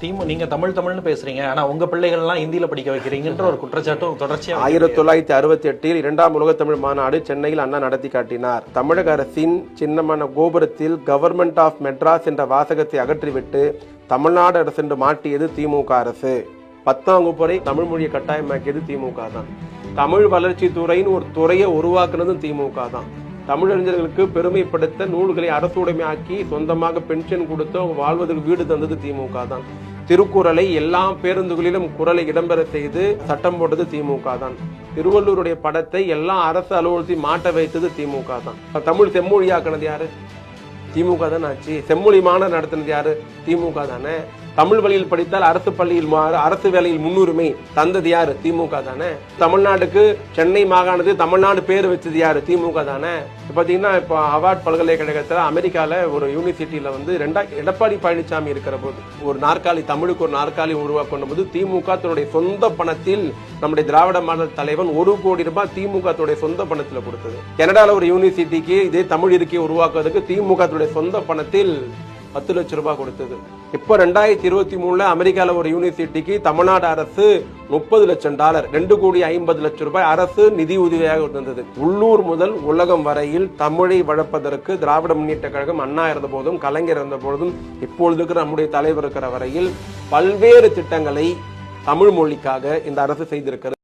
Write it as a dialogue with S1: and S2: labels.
S1: நீங்க தமிழ்னு பேசுறீங்க, ஆனா உங்க பிள்ளைகள் எல்லாம் ஹிந்தியில படிக்க வைக்கிறீங்கன்ற ஒரு குற்றச்சாட்டும் தொடர்ச்சியா
S2: 1968 இரண்டாம் உலக தமிழ் மாநாடு சென்னையில் அண்ணா நடத்தி காட்டினார். தமிழக அரசின் சின்னமான கோபுரத்தில் கவர்மெண்ட் ஆஃப் மெட்ராஸ் என்ற வாசகத்தை அகற்றிவிட்டு தமிழ்நாடு அரசு என்று மாற்றியது திமுக அரசு. 10ஆம் வகுப்பு வரை தமிழ் மொழியை கட்டாயமாக்கியது திமுக தான். தமிழ் வளர்ச்சி துறைன்னு ஒரு துறையை உருவாக்குனதும் திமுக தான். தமிழறிஞர்களுக்கு பெருமைப்படுத்த நூல்களை அரசுடைமையாக்கி சொந்தமாக பென்ஷன் கொடுத்து அவங்க வாழ்வதற்கு வீடு தந்தது திமுக தான். திருக்குறளை எல்லா பேருந்துகளிலும் குறளை இடம்பெற செய்து சட்டம் போட்டது திமுக தான். திருவள்ளுவருடைய படத்தை எல்லா அரசு அலுவலகத்தையும் மாட்ட வைத்தது திமுக தான். தமிழ் செம்மொழியாக்குனது யாரு? திமுக தான் ஆச்சு. செம்மொழி மாநாடு நடத்தினது யாரு? திமுக தானே. தமிழ் வழியில் படித்தால் அரசு பள்ளியில் அரசு வேலையில் முன்னுரிமை தந்தது யாரு? திமுக தானே. தமிழ்நாட்டுக்கு சென்னை மாகாணத்துக்கு தமிழ்நாடு பேர் வச்சது யாரு? திமுக தானே. பாத்தீங்கன்னா இப்போ ஹார்வர்ட் பல்கலைக்கழகத்துல அமெரிக்கால ஒரு யூனிவர்சிட்டியில எடப்பாடி பழனிசாமி இருக்கிற போது ஒரு நாற்காலி, தமிழுக்கு ஒரு நாற்காலி உருவாக்க போது திமுக தன்னுடைய சொந்த பணத்தில் நம்முடைய திராவிட மாடல் தலைவன் 1 கோடி ரூபாய் திமுக தன்னுடைய சொந்த பணத்தில் கொடுத்தது. கனடால ஒரு யூனிவர்சிட்டிக்கு இதே தமிழ் இருக்கையை உருவாக்குவதற்கு திமுக தன்னுடைய சொந்த பணத்தில் 10 லட்சம் ரூபாய் கொடுத்தது. இப்போ 2023 அமெரிக்கால ஒரு யூனிவர்சிட்டிக்கு தமிழ்நாடு அரசு $30 லட்சம், $2,50,00,000 அரசு நிதி உதவியாக இருந்தது. உள்ளூர் முதல் உலகம் வரையில் தமிழை வளர்ப்பதற்கு திராவிட முன்னேற்ற கழகம், அண்ணா இருந்த போதும் கலைஞர் இருந்த போதும் இப்பொழுது இருக்கிற நம்முடைய தலைவர் இருக்கிற வரையில் பல்வேறு திட்டங்களை தமிழ் மொழிக்காக இந்த அரசு செய்திருக்கிறது.